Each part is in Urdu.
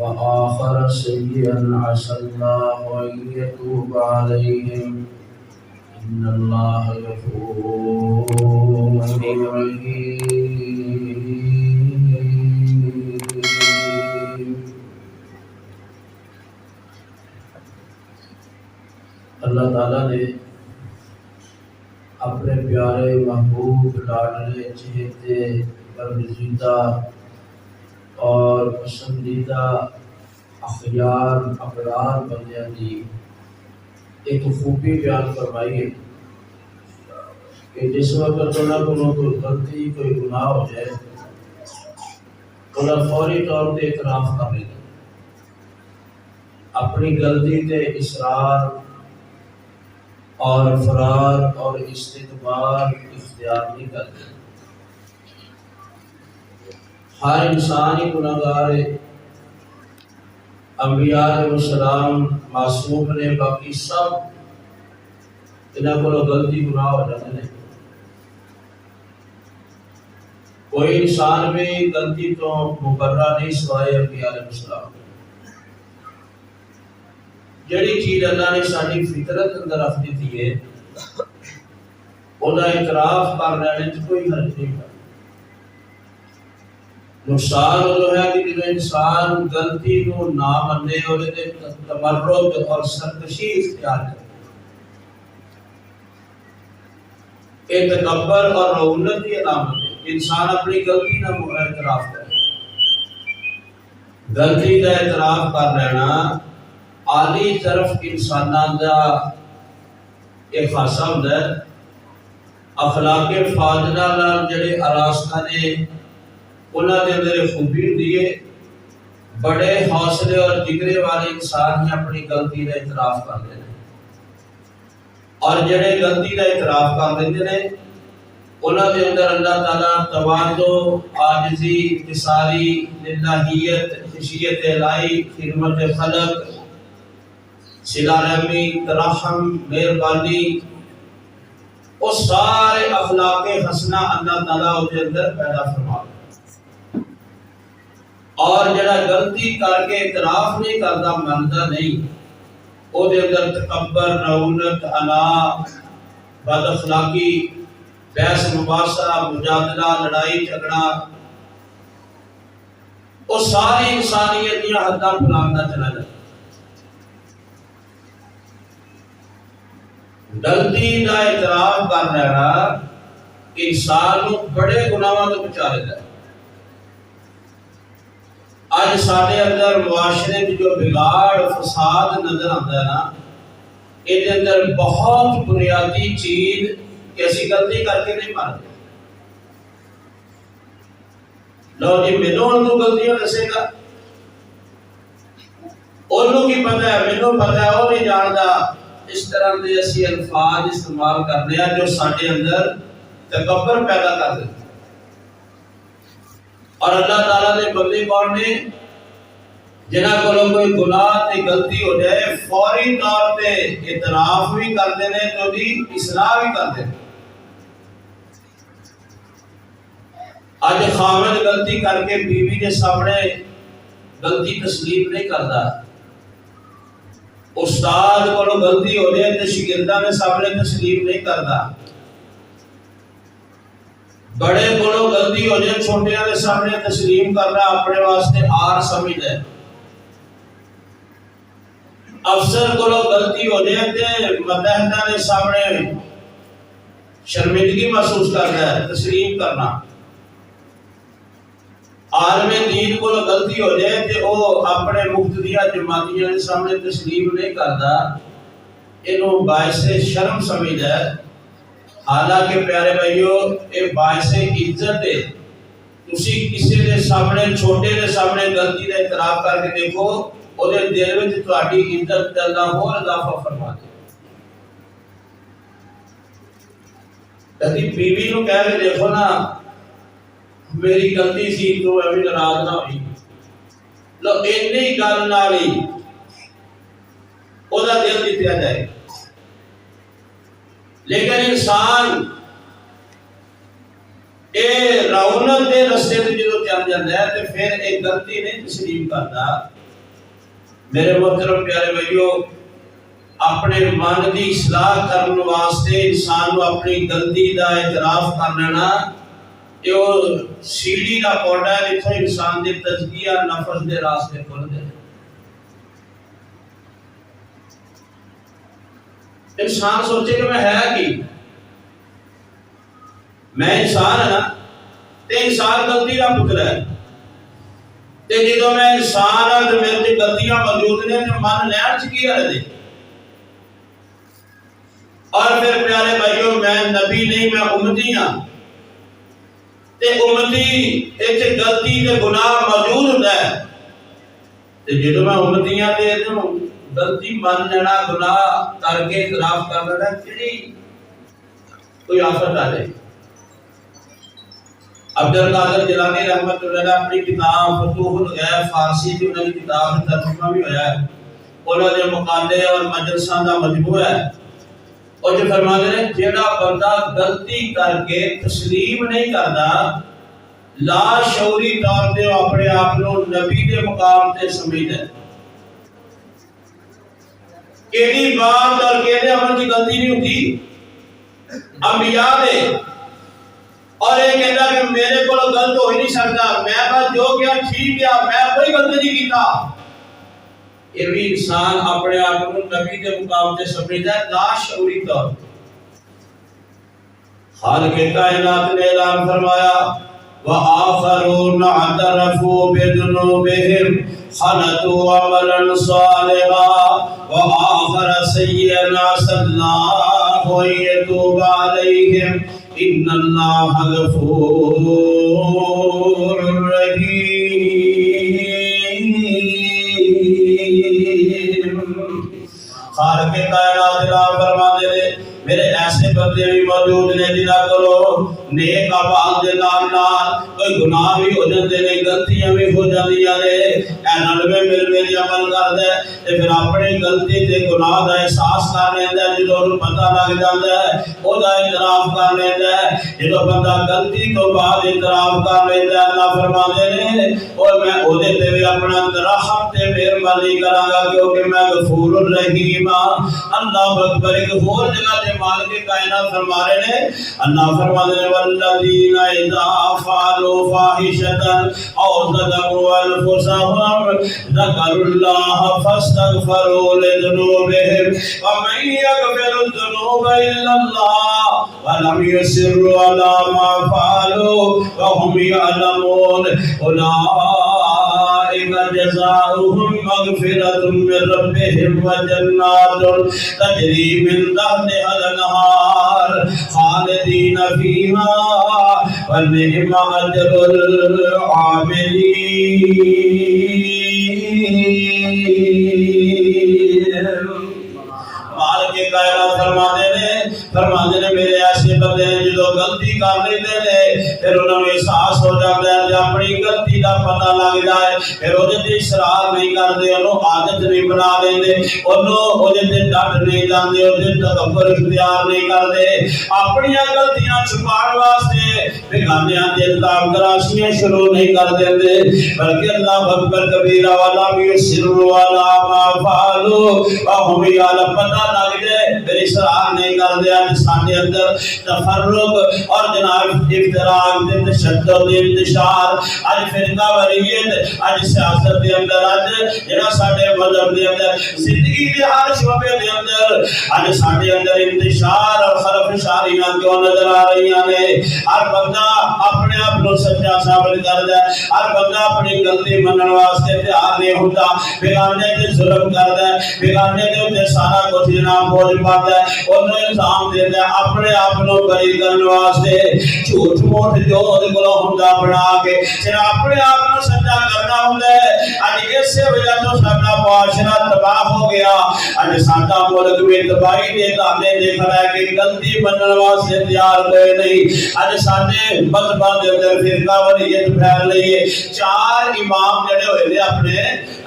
وآخر سيئا عسى الله أن يتوب عليهم إن الله غفور رحيم۔ اللہ تعالیٰ نے اپنے پیارے محبوب لاڈلے چہیتے برگزیدہ اور پسندیدہ اخیار ابرار بندیاں دی ایک خوبی بیان فرمائی ہے کہ جس وقت انہوں کو کوئی غلطی کوئی گناہ ہو جائے انہوں فوری طور پہ اعتراف کر لیں اپنی غلطی تے اصرار اور فرار اور استکبار اختیار نہیں کرتے۔ ہر انسان ہی گناہگار ہے، انبیاء علیہ السلام معصوم نے، باقی سب انہاں کو غلطی گناہ ہو جاتے ہیں۔ کوئی انسان بھی غلطی تو مبرہ نہیں سوائے انبیاء علیہ السلام۔ جڑی چیز اللہ نے ساری فطرت اندر رکھ دیتی ہے وہ اعتراف کر لینے تو کوئی حرج نہیں ہے۔ نقصان جو ہے کہ جب انسان غلطی کو نہ منے اور تمرد اور سرکشی اختیار کرے، یہ تکبر اور رعونت کی علامت ہے۔ انسان اپنی غلطی نہ اعتراف کرے، غلطی کا اعتراف کر لینا عالی طرف انسانوں کا ایک خاصہ ہوتا ہے۔ اخلاق فاضلہ نال جڑے آراستہ نے انہاں دے اندر خوبی ہوندی ہے۔ بڑے حوصلے اور جگرے والے انسان ہی اپنی غلطی کا اعتراف کرتے ہیں، اور جڑے غلطی کا اعتراف کر لیتے ہیں انہاں دے اندر اللہ تعالیٰ تواضع، عاجزی، انکساری، للہیت، خشیت الہی، خدمت خلق، صلہ رحمی، ترحم، مہربانی، وہ سارے اخلاق حسنہ اللہ تعالیٰ اس کے اندر پیدا فرما۔ اور جڑا غلطی کر کے اعتراف نہیں کرتا، منتا نہیں، وہ دے اندر تکبر، رعونت، انا، بد اخلاقی، بحث مباحثہ، مجادلہ، لڑائی جھگڑا، وہ ساری انسانیت کی حداں بلاندا چلا جاتا۔ غلطی کا اعتراف کر لینا انسان کو بڑے گناہوں تو بچا لیتا ہے۔ آج سارے اندر معاشرے میں جو بگاڑ فساد نظر آتا ہے نا، یہ اندر بہت بنیادی چیز کہ ایسی غلطی کر کے نہیں مانتے۔ لو جی مینوں انہوں غلطیاں دسے گا، انہوں کی پتہ ہے، مینوں پتہ ہے، وہ نہیں جانتا۔ اس طرح کے ایسی الفاظ استعمال کرنے ہیں جو سارے اندر تکبر پیدا کر دیتے ہیں۔ اور اللہ تعالیٰ نے بندے کون نے جنہاں کو کوئی گناہ تے غلطی ہو جائے فوری طور پہ اعتراف بھی کرتے ہیں تو دی اصلاح بھی کرتے ہیں۔ آج خاوند غلطی کر کے بیوی کے سامنے غلطی تسلیم نہیں کرتا، استاد کو غلطی ہو جائے تو شاگرداں کے سامنے تسلیم نہیں کرتا، بڑے کو غلطی ہو جائے چھوٹیاں کے سامنے تسلیم کرنا اپنے واسطے آر سمجھتا ہے۔ افسر کو غلطی ہو جائے تو متحدہ کے سامنے شرمندگی محسوس کرتا ہے، تسلیم کرنا۔ عالم دین کو غلطی ہو جائے تو وہ اپنے مقتدیہ جماعتیاں کے سامنے تسلیم نہیں کرتا، انہوں باعث شرم سمجھتا ہے۔ حالانکہ پیارے بھائیو یہ باعث عزت ہے۔ تسی کسی کے سامنے چھوٹے کے سامنے غلطی کا اعتراف کر کے دیکھو، وہ دل میں تہاڈی عزت اللہ اور اضافہ فرما دے۔ کبھی بیوی نو کہہ کے دیکھو نا میری غلطی سی تو ابھی ناراض نہ ہوئی، لو اینی گل نال ہی وہ دل جتیا جائے۔ لیکن انسان رعونت دے رستے تے جدوں چل جاندا ہے تے پھر ایک غلطی نہیں تسلیم کرتا، میرے محترم پیارے بھائیو، اپنے من کی اصلاح کرنے واسطے انسان کو اپنی غلطی کا اعتراف کر لینا یہ سیڑھی کا پودا ہے جتوں انسان کے تزکیہ نفس کے راستے کھلتے ہیں۔ انسان سوچے کہ میں ہے کی، میں انسان ہے نا، تے انسان غلطی کا پتر ہے، تے جدو میں انسان ہاں تو میرے غلطیاں موجود نے تو من لین چ کی ہے دے۔ اور پھر پیارے بھائیو، میں نبی نہیں، میں امتی ہاں، تے امتی ایک غلطی تے گناہ موجود ہوتا ہے، تے جدو میں امتی ہاں تے غلطی مان لینا، گناہ کر کے اعتراف کر لینا، کیڑی کوئی آفت آ جائے۔ عبدالقادر جیلانی رحمت اللہ علیہ اپنی کتاب فتوح الغیب فارسی کی انہوں نے کتاب میں ترجمہ بھی ہویا ہے، انہوں نے مقالے اور مجلساں دا مجموعہ ہے، اور جو فرماتے ہیں جیڑا بندہ غلطی کر کے تسلیم نہیں کرتا، لا شعوری طور پہ اپنے آپ کو نبی کے مقام تے سمجھتا ہے، کیڑی بات اور کیڑے عمل کی غلطی نہیں ہوتی، انبیاء دے، اور یہ کہتا کہ میرے کو غلط ہو ہی نہیں سکتا، میں بس جو کیا ٹھیک کیا، میں کوئی غلطی نہیں کیتا۔ یہ بھی انسان اپنے آپ کو نبی کے مقام سے سمجھتا ہے لا شعوری طور۔ خالق کائنات نے اعلان فرمایا وآخرون اعترفوا بذنوبهم خلطوا عملا صالحا وآخر سيئا عسى الله أن يتوب عليهم إن الله غفور رحيم۔ خالق کائنات اعلان فرماتے ہیں میرے ایسے بندے بھی موجود نے جنہاں کو نیک اعمال دے نال کوئی گناہ بھی ہو جاندے نے، غلطیاں بھی ہو جاندیاں نے، اے نلوے میری عمل کردا ہے تے پھر اپنی غلطی تے گناہ دا احساس کر لیندا ہے، جدوں انہوں پتہ لگ جاندا ہے او دا اعتراف کر لیندا ہے، جدوں بندہ غلطی تو بعد اعتراف کر لیندا ہے، اللہ فرماندے نے اور میں او دے تے بھی اپنا رحم تے مہربانی کراں گا کیونکہ میں غفور الرحیم ہاں۔ اللہ اکبر۔ ایک اور جگہ تے مالک کائنات فرما رہے ہیں، اللہ فرماتے ہیں والذین اذا فعلوا فاحشۃ او ظلموا انفسهم ذکروا اللہ فاستغفروا لذنوبهم ومن یغفر الذنوب الا اللہ ولم یصروا علی ما فعلوا وهم یعلمون اولئک جزاؤہم مغفرۃ من ربهم وجنات تجری من تحتها الانہار خالدین فیہا ونعم اجر العاملین۔ مالک کائنات فرماتے ہیں میرے ایسے بندے ہیں جو غلطی کر لیتے ہیں پھر انہوں نے احساس ہو جاتا ہے کہ اپنی غلطی کا پتہ لگ جائے، پھر وہ اصرار نہیں کرتے، انہوں عادت نہیں بنا لیندے، انہوں وہ ڈٹ نہیں جاندے، وہ تکبر اختیار نہیں کرتے، اپنی غلطیاں چھپان واسطے بیگانیاں دے الزام تراشیاں شروع نہیں کر دیندے، بلکہ اللہ اکبر کبیرہ ولم یصروا علی ما فعلوا وهم یعلمون، پتہ لگ جائے پھر اصرار نہیں کرتے۔ آج ساڈے اندر تفرق اور جناب افتراق تے تشدد انتشار، آج فرقہ واریت، آج سیاست دے اندر، آج جڑا ساڈے مذہب دے اندر، زندگی دے ہر شعبے دے اندر آج ساڈے اندر انتشار اور خرابشاریاں کیوں نظر آ رہی ہیں۔ ہر بندہ اپنے آپ کو سچا ثابت کردا ہے، ہر بندہ اپنی غلطی منن واسطے تیار نہیں ہوتا، بیگانے تے ظلم کردا ہے، بیگانے دے اوپر سارا کچھ جناب بوجھ پاتا ہے، انہوں الزام دیتا ہے اپنے آپ کو بری کرنے واسطے، جھوٹ موٹ جو دے کولوں ہوندا بنا کے پھر اپنے آپ کو سچا کرنا ہوندا ہے۔ اج اس وجہ تو ساڈا معاشرہ تباہ ہو گیا، اج ساڈا ملک میں تباہی دے تانے دیکھ رہا ہے کہ غلطی منن واسطے تیار ہوئے نہیں۔ اج ساڈے مذہباں دے اندر فرقہ واریت پھیل رہی ہے۔ چار امام جڑے ہوئے نے اپنے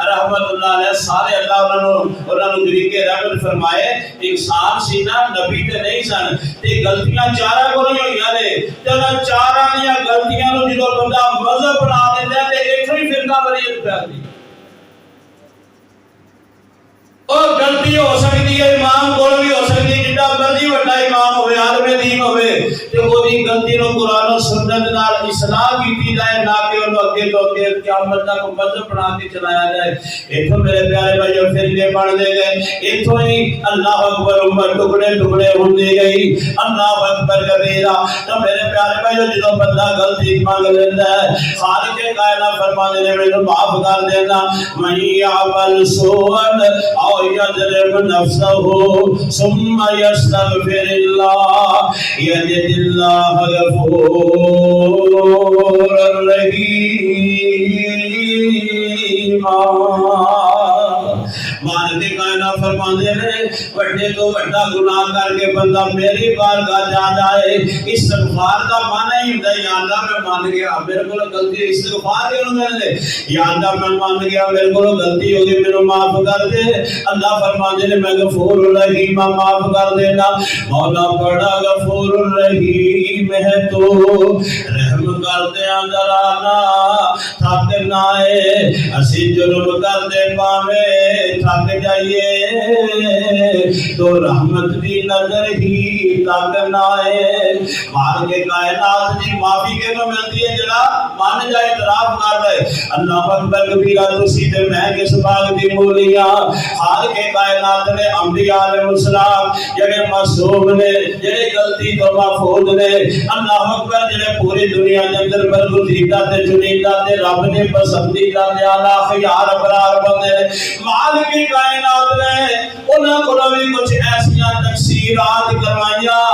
رحمت اللہ علیہ سارے اللہ انہاں نوں طریقے رحمت فرمائے، انسان سی نا، نبی تے نہیں سن، تے غلطیاں چاراں کولوں ہوئیاں نے، تے انہاں چاراں دیاں غلطیاں نوں جدوں بندہ مذہب بنا لیندا تے ایتھوں ہی فرقہ واریت پھیلدی۔ اور غلطی ہو سکتی ہے امام کو بھی ہو سکتی ہے جتنا مرضی بڑا امام ہوئے عالم دین ہوئے تے وہی غلطی نو قرآن و سنت نال اصلاح کیتی جائے نہ کہ انہوں اگے تو اگے قیامت تک مذہب بنا کے چلایا جائے. اتوں میرے پیارے بھائیو فرقے بن دے گئے. اتوں ہی اللہ اکبر امت ٹکڑے ٹکڑے ہوندی گئی. اللہ اکبر کبیرہ. تو میرے پیارے بھائیو جدوں بندہ غلطی مانگ لیندا ہے خالق کائنات فرماندے نے مینوں معاف کر دینا. من یعمل سوءا او یظلم نفسه ثم یستغفر اللہ یجد اللہ غفور رحیم. مالک کائنات فرماندے نے بڑے تو بڑا گناہ کر کے بندہ میری بارگاہ جا جائے. استغفار کا معنی ہی ہوندا ہے یا اللہ میں مان گیا میرے کو غلطی. استغفار کیوں ملے یا اللہ میں مان گیا میرے کو غلطی ہو گئی میرے معاف کر دے. اللہ فرماندے نے میں غفور الرحیم معاف کر دینا. مولا بڑا غفور الرحیم ہے تو رحم کر دے اندرانا تھک نہ اے اسی جرم کر دے پاویں تھک جائیے تو رحمت دی نظر ہی تک نہ آئے. مار کے کائنات دی معافی کے میں ملتی ہے جڑا مان جائے اعتراف کر رہے. اللہ اکبر کبیرہ تسی تے میں کس باغ دی مولیاں. حال کے کائنات نے انبیاء علیہ السلام جڑے معصوم نے جڑے غلطی تو محفوظ نے. اللہ اکبر جڑے پوری دنیا دے اندر برگزیدہ تے چنیدہ تے رب نے پسندیدہ تے اعلی خیار ابرار بندے نے. مال کی کائنات نے انہاں کو بھی کچھ ایسیاں تفسیرات کروائیاں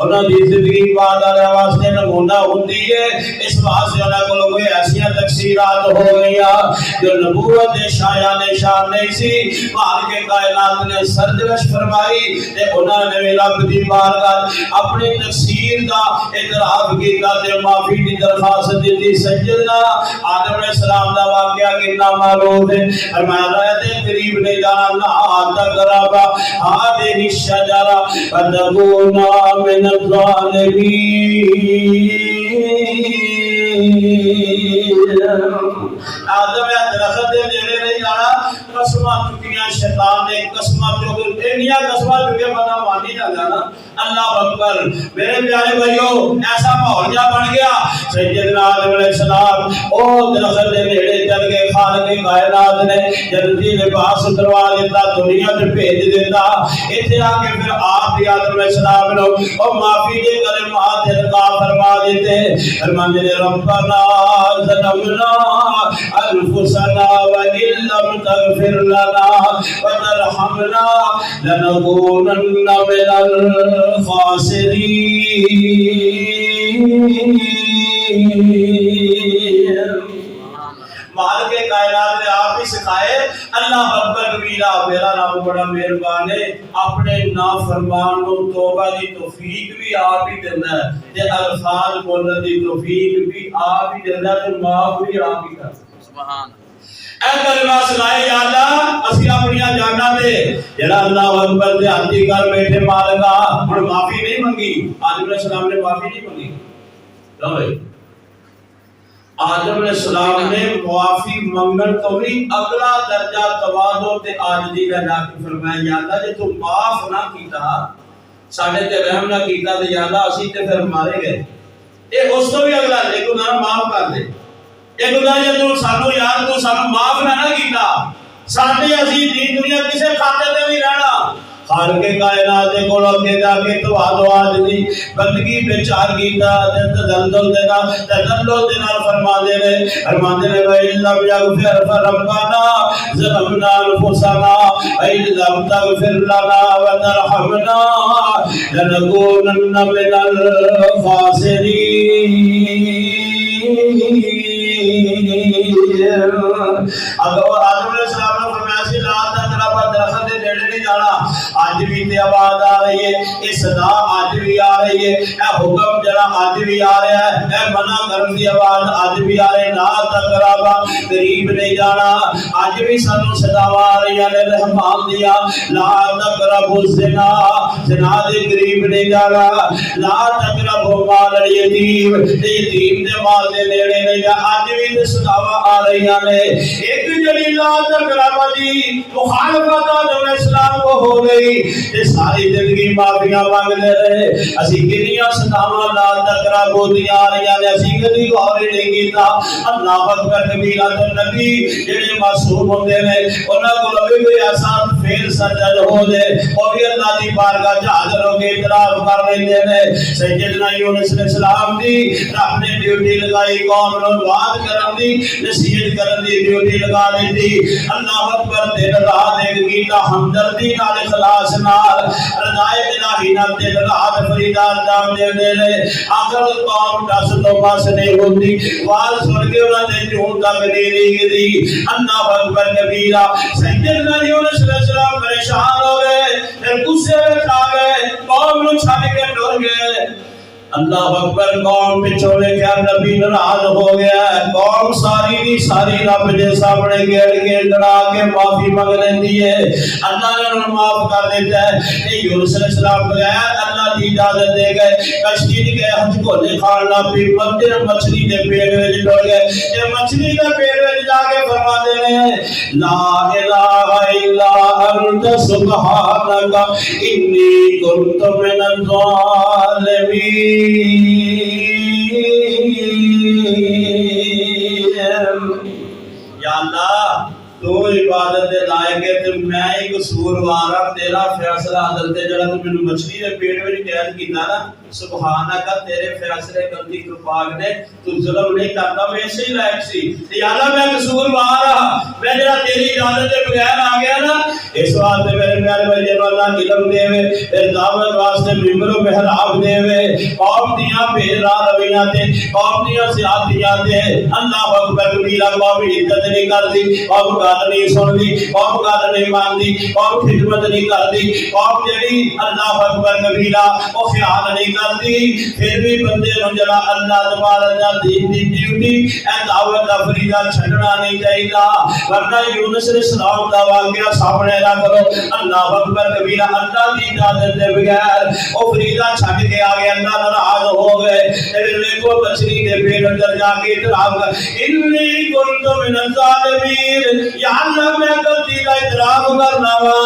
انہاں دی زندگی بعد والے واسطے نمونہ ہوندی ہے. اس واسطے انہاں کو کوئی ایسیاں تفسیرات ہو گئیاں جو نبوت شایع نشان نہیں سی. مال کے کائنات نے سرزنش فرمائی تے انہاں نے رب دی بارگاہ اپنی تفسیر دا اعتراف کیتا تے معافی دی درخواست دی. سیدنا آدم علیہ السلام دا واقعہ کتنا معروف ہے. فرمایا تے قریب نہیں جانا تقربا هذه الشجرة فتكونا من الظالمين. آدم یا درخت دے نیڑے نہیں جانا. قسماں چکیاں شیطان نے قسماں چکیاں انیا قسماں چکے بنا مانی نہ جانا. اللہ اکبر. میرے پیارے بھائیو ایسا ماحول جا بن گیا سیدنا آدم علیہ السلام او درخت دے نیڑے چل گئے. خالق کائنات نے جنتی لباس اتروا دیتا دنیا تے بھیج دیتا. ایتھے آ کے پھر آپ بھی آدم علیہ السلام نو او معافی دے کلمات القا فرما دیتے. فرماندے نے ربنا ظلمنا انفسنا وان لم تغفر لنا وترحمنا لنكونن من الخاسرین. مالک کائنات نے آپ ہی سکھائے. اللہ اکبر کبیرہ. میرا رب بڑا مہربان ہے اپنے نافرمان کو توبہ دی توفیق بھی آپ ہی دینا ہے تے الفاظ بولنے دی توفیق بھی آپ ہی دینا ہے تے معاف بھی آپ ہی کرتا. سبحان اے کلمہ سنائے یا اللہ اسی اپنی جانا دے جڑا اللہ اکبر دے ہاتھی کر بیٹھے مالکا ہن معافی نہیں منگی. آدم علیہ السلام نے معافی نہیں منگی. لو بھائی آدم علیہ السلام نے معافی منگن تو بھی اگلا درجہ تواضع تے عاجزی کا جا کے فرمایا یا اللہ جے تو معاف نہ کیتا ساڈے تے رحم نہ کیتا تے یا اللہ اسی تے پھر مارے گئے. اے اس تو بھی اگلا لے کو نہ معاف کر دے. اے خدا جے تو سانو یار تو سانو معاف نہ کیتا ساڈے اسی دی دنیا کسے کھاتے تے نہیں رہنا. خالق کائنات دے کول اگے جا کے تواضع عاجزی بندگی پہ چار کیتا تے تذلل دے نال فرماندے نے وَإِن لَّمْ يَغْفِرْ رَبَّنَا ظَلَمْنَا أَنفُسَنَا وَإِن لَّمْ تَغْفِرْ لَنَا وَتَرْحَمْنَا لَنَكُونَنَّ مِنَ الْخَاسِرِينَ. اگر آدم علیہ السلام نے فرمایا سی لا تقربا درخت دے نیڑے نہیں جانا اج بھی تے آواز آ رہی ہے، یہ صدا اج بھی آ رہی ہے، اے حکم جڑا اج بھی آ رہا ہے، اے منع کرن دی آواز اج بھی آ رہی ہے، لا تقربا قریب نہیں جانا، اج بھی سانو صداواں آ رہی ہیں رحمان دیا، لا تقربوا الزنا، زنا دے قریب نہیں جانا، لا تقربوا مال الیتیم، یتیم دے مال دے نیڑے نہیں جا، اج بھی تے صداواں آ رہی ہیں۔ ایک جڑی لا تقربا دی مخالفت آدم اسلام کو ہو گئی تے ساری زندگی معافیاں مانگتے رہے، اسی کنیاں صداواں لا تقربوا دیاں آ رہی ہیں، اسی کدی غور ہی نہیں کیتا۔ اللہ اکبر کبیرہ، تو نبی جڑے معصوم ہوندے نے انہاں کول بھی کوئی ایسا فعل سرزد ہو جائے وہ بھی اللہ دی بارگاہ وچ حاضر ہو کے اعتراف کر لیندے نے۔ سیدنا یونس علیہ السلام دی رب نے ڈیوٹی لگائی، قوم نوں وعظ کرن دی، نصیحت کرن دی ڈیوٹی لگا دیتی۔ اللہ اکبر، دل رات ایک کیتا ہمدردی نال، اخلاص نال، رضائے الہی نال دل رات فریدا انجام دے نے۔ آخر قوم دس تو بس نہیں ہوندی، وعظ سن کے انہاں دے جون تک نہیں گئی۔ اللہ اکبر کبیرہ، سیدنا یونس علیہ السلام پریشان ہو گئے، پھر غصے میں آ گئے، قوم نوں چھڈ کے ٹر گئے۔ اللہ اکبر، قوم پچھوں دیکھا نبی ناراض ہو گیا ہے، قوم ساری دی ساری رب دے سامنے گڑ گڑ گڑا کے معافی مانگ لیندی ہے۔ اللہ نے انہوں معاف کر دیتا ہے کہ یونس علیہ السلام بغیر اللہ دی اجازت دے گئے، کشتی دی گئے، ہم کھولے کھان لگ پی، مندر مچھلی دے پیٹ وچ ڈر گئے، یہ مچھلی دے پیٹ وچ جا کے فرما دے ہیں لا الہ الا انت سبحانک انی کنت من الظالمین۔ یا اللہ، تو عبادت دے لائق ہے، تے میں ہی قصوروار ہاں، تیرا فیصلہ عدل تے جڑا تو مینوں مچھلی دے پیٹ وچ قید کیتا نا، سبحانک، تیرے فیصلے کردی تو پاک نے، تو ظلم نہیں کرتا، میں اسی ہی لائق سی۔ یا اللہ، میں قصوروار ہاں، میں جڑا تیری اجازت دے بغیر آ گیا نا، اس واسطے میرے پیارے بھائی جب اللہ علم دے وے، پھر دعوت واسطے ممبر و محراب دے وے، قوم دیاں بے راہ رویاں تے، قوم دیاں زیادتیاں تے، اللہ اکبر کبیرہ، قوم عزت نہیں کردی، قوم گل نہیں سنتی، قوم گل نہیں مانتی، قوم خدمت نہیں کرتی، قوم جڑی اللہ اکبر کبیرہ وہ خیال نہیں کرتی، پھر بھی بندے نوں جڑا اللہ تبارک و دین دی ڈیوٹی اے دعوت دا فریضہ چھڈنا نہیں چاہیدا، ورنہ یونس علیہ السلام دا واقعہ سامنے رکھ لو، اللہ اکبر کبیرہ، اللہ دی اجازت دے بغیر وہ فریضہ چھڈ کے آ گئے، اللہ ناراض ہو گئے، پھر دیکھو مچھلی دے پیٹ اندر جا کے اعتراف کر، انی کنت من الظالمین، یا اللہ میں غلطی کا اعتراف کرنا وا،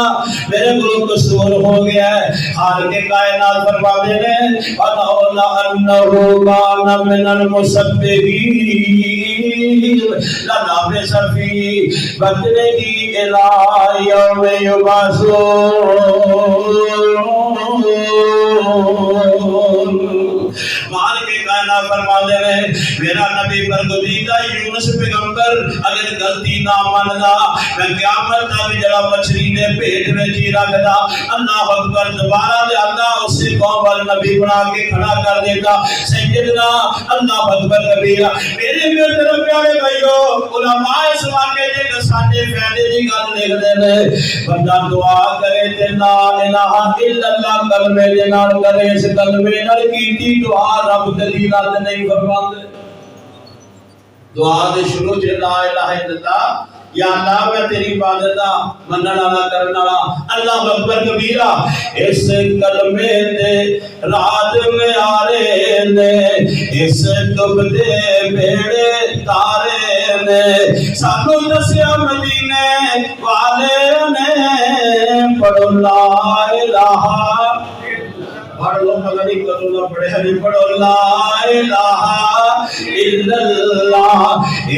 میرے کو قصور ہو گیا ہے۔ حال کے کائنات فرماتے ہیں وَلَوْلَا أَنَّهُ كَانَ مِنَ الْمُسَبِّحِينَ لَلَبِثَ فِي بَطْنِهِ إِلَىٰ يَوْمِ يُبْعَثُونَ۔ مالک کائنات فرماتے ہیں میرا نبی برگزیدہ یونس پیغمبر اگر غلطی نہ مندا، میں قیامت تک جڑا مچھلی دے پیٹ وچ ہی رکھدا، اللہ اکبر، دوبارہ دے اللہ اسی قوم وال نبی بنا کے کھڑا کر دیتا۔ سیدنا اللہ اکبر کبیرہ، میرے میرے پیارے بھائیو، علماء اس واقعے دے ساڈے فائدے دی گل لکھدے نے، بندہ دعا کرے تے لا الہ الا اللہ کلمے دے نال کرے، اس کلمے نال کیتی دعا رب کدی رد نہیں فرماندے۔ دعا دے شروع چ لا الہ الا اللہ، یا اللہ میں تیری عبادت دا منن والا کرن والا، اللہ اکبر کبیرہ، اس کلمے تے رات میں آرے نے، اس ڈب دے بیڑے تارے نے، سانو دسیا مدینے والے نے، پڑھو لا الہ، پڑھ لو مگر نہیں کرو نہ پڑھے ہری، پڑھو لا الہ الا اللہ،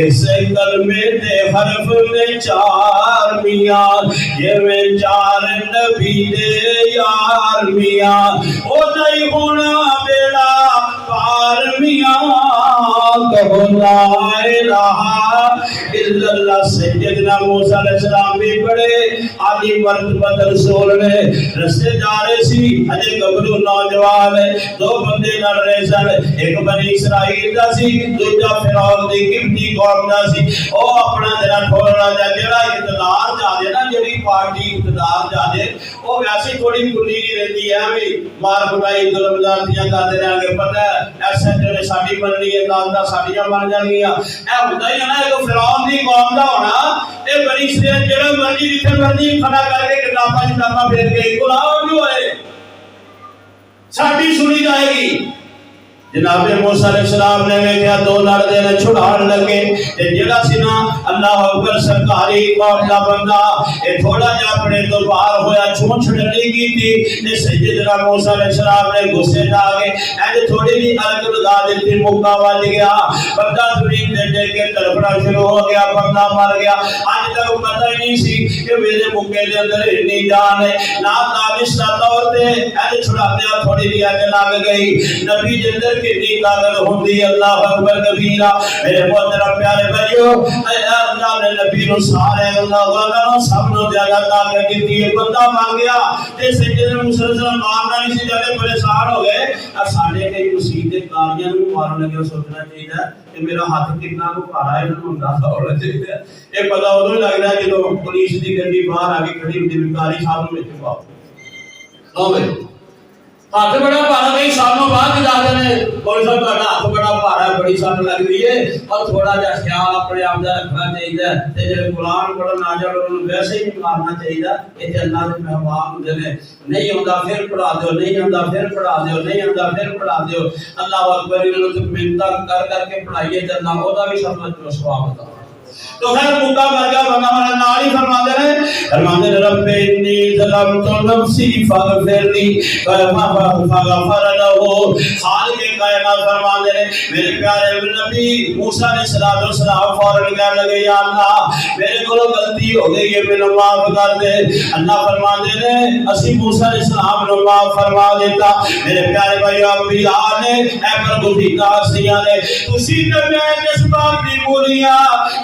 اس کلمے دے حرف میں چار میاں، یہ میں چار نبی دے یار میاں، او نہیں ہونا بیڑا پار میاں، کہو لا الہ الا اللہ۔ سیدنا موسیٰ علیہ السلام بھی بڑے عالی مرتبہ رسول نے، رستے جا رہے سی، اجے گبرو نوجوان ہے، دو بندے لڑ رہے سن، ایک بنی اسرائیل دا سی، دوجا فرعون دی قبطی قوم دا سی، او اپنا جڑا ٹھوڑا جڑا اقتدار چاہتے نا، جڑی پارٹی اقتدار جانے وہ ویسے تھوڑی کھلی نہیں رہتی ہے بھی مار کٹائی ظلم زیادتیاں کرتے رہیں گے پتہ ہے ایس ایچ نے ساڈی بننی ہے دادہ ساڈیاں بن جانگیاں اے ہوتا ہی ہے نا ایک فرعون دی قوم دا ہونا اے بنی اسرائیل جڑا مرضی جتھے مرضی کھڑا کر کے کتاباں پھیر کے غلام جو ہے ساڈی سنی جائے گی جناب موسیٰ علیہ السلام نے ویکھیا دو لڑدے نے چھڑان لگے تے جڑا سی نا اللہ اکبر سرکاری قوم دا بندہ اے تھوڑا جا اپنے تو باہر ہویا چونچ ڈلی کی تھی تے سیدنا موسیٰ علیہ السلام نے غصے جا کے اینج تھوڑی جی ارگ لگا دیتی موقع وج گیا بندہ زمین دے دے کے تڑپنا شروع ہو گیا بندہ مر گیا اج تک پتہ ہی نہیں سی کہ میرے موقع دے اندر اتنی جان ہے نہ دانشہ طور تے اینج چھڑاندے تھوڑی جی اگ لگ گئی نبی دے اندر کتنی طاقت ہوندی اللہ اکبر کبیرہ میرے محترم پیارے بھائیو اللہ نے نبی نو سارے اللہ والا سب نو زیادہ طاقت دی بندہ مر گیا تے سیدنا مسلسل مارنا نہیں سی جانے پریشان ہو گئے اور ساڈے کئی مسیح کاریاں نو مارن لگے سوچنا چاہیے کہ میرا ہاتھ کتنا کو پارا ہے انہوں اندازہ ہونا چاہیے یہ پتہ ادو ہی لگتا ہے جدو پولیس کی گڈی باہر آ کے کھڑی ہوتی کاری صاحب نو وچ پاؤ ہاتھ بڑا پارا کئی سالوں بعد جاتے ہیں کوئی صاحب کا ہاتھ بڑا پارا ہے بڑی سال لگ رہی ہے اور تھوڑا جا خیال اپنے آپ کا رکھنا چاہیے تے جڑے قرآن پڑھن آ جان انہوں ویسے ہی مارنا چاہیے اتنے اللہ کے مہمان ہوتے ہیں نہیں آتا پھر پڑھا دیو نہیں آتا پھر پڑھا دیو نہیں آتا پھر پڑھا دیو اللہ اکبر انہوں نے محنت کر کے پڑھائیے تے اللہ وہ بھی سب ثواب ہوتا تو خیر موقع مر گیا بندہ ہمارا نال ہی فرماتے ہیں رب انی ظلمت نفسی فاغفر لی فغفر له خالق کائنات فرماتے ہیں میرے پیارے نبی موسیٰ علیہ السلام فوراً کہنے لگے یا اللہ میرے کو غلطی ہو گئی ہے میرے معاف کر دے اللہ فرماتے ہیں اسی موسیٰ علیہ السلام نے معاف فرما دیتا میرے پیارے بھائی انبیاء نے اے پر گزیدہ ہستیاں نے اسی میں جس بات دی بولیاں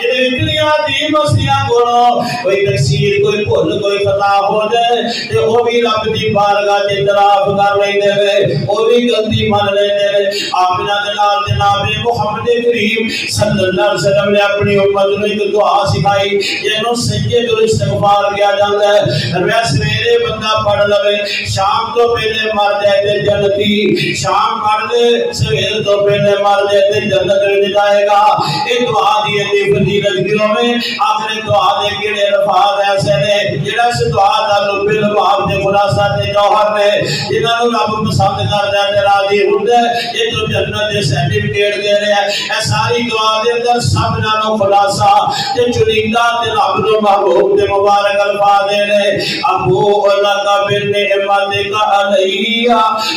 یہ اتنیاں دی مسیاں گنو کوئی تقصیر کوئی بھول کوئی خطا ہو جائے تے وہ بھی رب دی بارگاہ تے اعتراف کر لیندے وے وہ بھی غلطی مان لیندے وے آمنہ دلال جناب محمد کریم صلی اللہ علیہ وسلم نے اپنی امت کو ایک دعا سکھائی جنوں سید الاستغفار کیا جاندا ہے ویسے میرے بندہ پڑھ لوے شام تو پہلے مر جائے تے جنتی شام پڑھ لے سویر تو پہلے مر جائے تے جنت میں جائے گا یہ دعا دی فضیلت گروں میں آخر دعا دے کیڑے الفاظ ایسے نے جڑا اس دعا دا لب لباب دے خلاصہ تے جوہر نے جنہاں نوں رب پسند کردا تے راضی ہوندا ہے یہ تو جنت دے سرٹیفکیٹ دے رہے ہیں اے ساری دعا دے اندر سب نالوں خلاصہ تے چنیندہ تے رب نوں محبوب تے مبارک الفاظ دے رہے ابو اللہ کا بالنعمت کا علیہ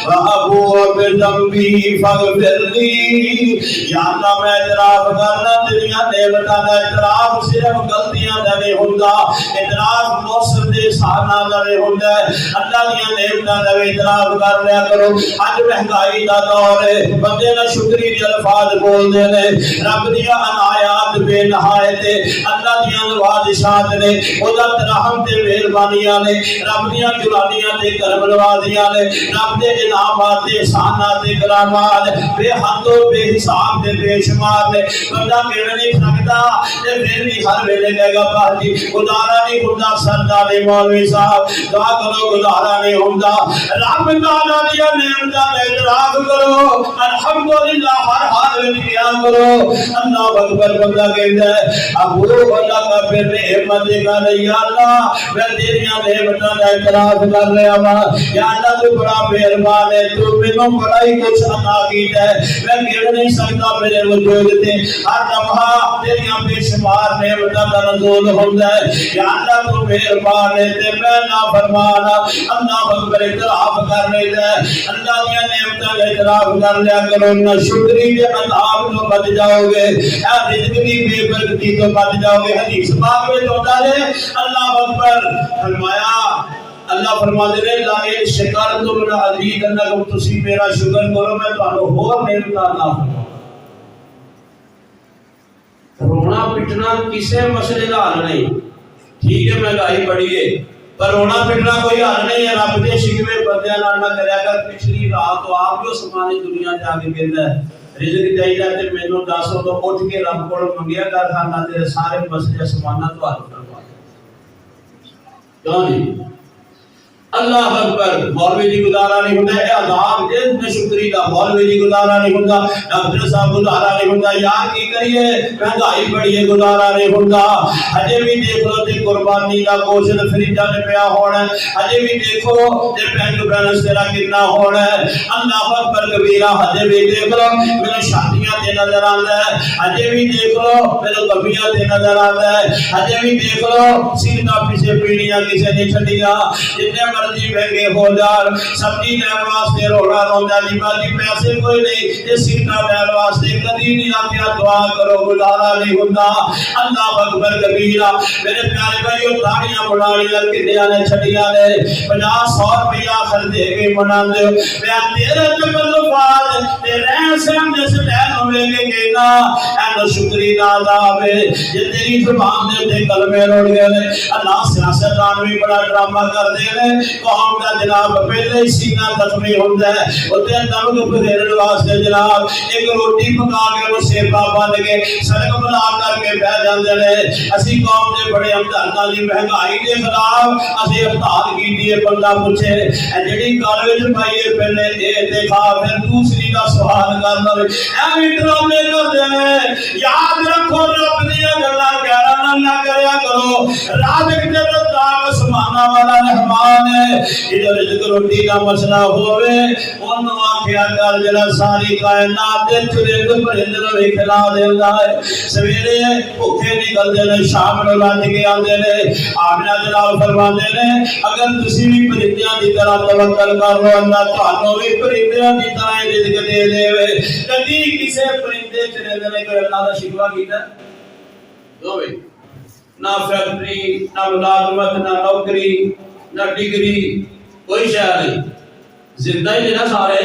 و ابو بذنبی فاغفر لی یا اللہ میں اعتراف کرنا تیریاں نعمتاں دا اعتراف صرف غلطیاں دا نہیں ہوندا اعتراف موسم دے سہانا دا نہیں ہوندا اللہ دیاں نعمتاں دا اعتراف کر لیا کرو اج مہنگائی دا دور ہے بندے نہ شکری دے الفاظ بول دے نے رب دیاں عنایات بے نہایت اللہ دیاں نوازشات نے او دا رحم تے مہربانیاں نے رب دیاں جلانیاں تے کرم نوازیاں نے رب دے انعامات تے احسانات تے کرامات بے حد و بے حساب تے بے شمار نے بندہ کہنا نہیں سکتا تے پھر بھی ہر ویلے کہے گا باجی گزارا نہیں ہوندا سردار مولوی صاحب دعا کرو گزارا نہیں ہوندا رب تعالی دی نعمتاں دا اعتراف کرو الحمدللہ ہر حال وچ کیا کرو اللہ اکبر بندہ کہندا ہے ابو اللہ کا پھر نعمت کا یا اللہ میں تیریاں نعمتاں دا اعتراف کر لیا وا یا اللہ تو بڑا مہربان ہے تو مینوں بڑا ہی کچھ عطا کیتا ہے میں کہہ نہیں سکتا میرے وجود تے ہر لمحہ تیریاں بے شمار نعمتاں دا نزول ہوندا ہے یا اللہ تو مہربان ہے تے میں نافرمان اللہ اکبر اعتراف کر لیتا ہے اللہ دی نعمتاں دا اعتراف کر لیا کرو نہ شکری دے عذاب تو بچ جاؤ گے اے رزق دی بے برکتی تو بچ جاؤ گے حدیث پاک میں ہوتا ہے اللہ اکبر فرمایا اللہ فرماتے ہیں لا ان شکرتم لازیدنکم تسی میرا شکر کرو میں تانوں ہور نعمتاں عطا فرماؤں رونا پٹنا کسے مسئلے کا حل نہیں ٹھیک ہے مہنگائی بڑھی ہے پر رونا پٹنا کوئی حل نہیں ہے رب دے شکوے بندیاں نال نہ کریا کر پچھلی رات تو آپ جو سمانے دنیا جا کے کہندا ہے رزق چاہیے تے مینوں دسو تو اٹھ کے رب کول منگیا کر کھانا تیرے سارے مسئلے سمانا تو حل کروا کیوں نہیں؟ اللہ اکبر، مولوی جی گزارا نہیں ہوتا ہے عذاب جس شکری کا، مولوی جی گزارا نہیں ہوتا، ڈاکٹر صاحب گزارا نہیں ہوتا، یار کی کریے مہنگائی بڑی ہے گزارا نہیں ہوتا، ہجے بھی دیکھ لو تے قربانی کا گوشت فریجاں تے پیا ہونا ہے، ہجے بھی دیکھو تے بینک بیلنس تیرا کتنا ہونا ہے، اللہ اکبر کبیرہ، ہجے بھی دیکھ لو میرے شادیاں تے نظر آندا ہے، ہجے بھی دیکھ لو میرے کبیاں تے نظر آندا ہے، ہجے بھی دیکھ لو سیدھا پیچھے پیڑیاں کسے نے چھڈیاں، جتنے مرضی مہنگے ہو جان، سبزی لین واسطے روڑا روندا جی باجی پیسے کوئی نہیں، یہ سیدھا لین واسطے کدی نہیں آکھیا دعا کرو گزارا نہیں ہوندا، اللہ اکبر کبیرہ، میرے پیارے بھائیو داڑیاں بڑھانیاں کتنیاں نے چھڈیاں نے، 50-100 روپیہ خرچے کے مناندے ہو، میں تیرے تکلفات تے رہن سہن جس لین ہوے گے کہنا اے شکری دا عذاب ہے، یہ تیری زبان دے تے کلمے روڑ گئے نے، اللہ سیاستدان بھی بڑا ڈرامہ کر دے نے، قوم کا جناب پہلے ہی سینہ زخمی ہوتا ہے، اتنے نمک پھیرن واسطے جناب ایک روٹی پکا کے وہ سیبا بن کے سڑک بنا کر کے بہ جاندے نے، اسی قوم دے بڑے ہمدرداں دی مہنگائی دے خلاف اسی ہڑتال کیتی ہے، بندہ پوچھے اے جڑی گل وچ پائیے پہلے اے دکھا پھر دوسری دا سوال کر لو، ایویں ڈرامے کردے نے، یاد رکھو رب دی گلاں گہرا نہ کریا کرو، رازق تے رزاق سبحانہ والا رحمان ہے، جدو رزق روٹی کا مسئلہ ہوئے انہوں آکھیا کر جڑا ساری کائنات دے چرند پرند نوں بھی کھلا دیندا ہے، سویرے بھوکے نکلدے نے شام نوں رج کے آندے نے، آمنہ جلال فرماندے نے اگر تسی بھی پرندیاں دی طرح توکل کر لو اللہ تانوں بھی پرندیاں دی طرح رزق دے دے، کدی کسے پرندے چرند نے کوئی اللہ دا شکوہ کیتا ہے؟ نہ فیکٹری، نہ ملازمت، نہ نوکری، نہ ڈگری، کوئی شے نہیں، زندہ ہی نا سارے،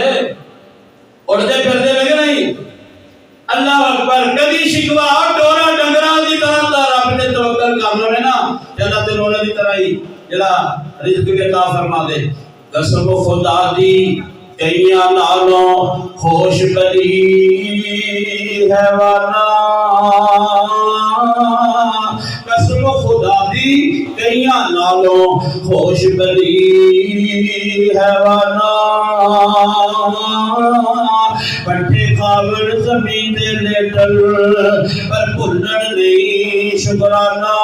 اڑتے پھرتے لگے نہیں، اللہ اکبر، کبھی شکوا ڈورا ڈنگرا دی طرح تا رب نے توکل کر لو نا، جلا تے رونے دی طرح ہی جلا رزق کے عطا فرما دے، قسم خدا دی کئیاں نالوں خوش بلی ہے والا، قسم خدا دی کئیاں نالوں خوش بلی ہے والا، پٹھے کھاون زمین دے لیٹل پر بھلن نہیں شکرانہ،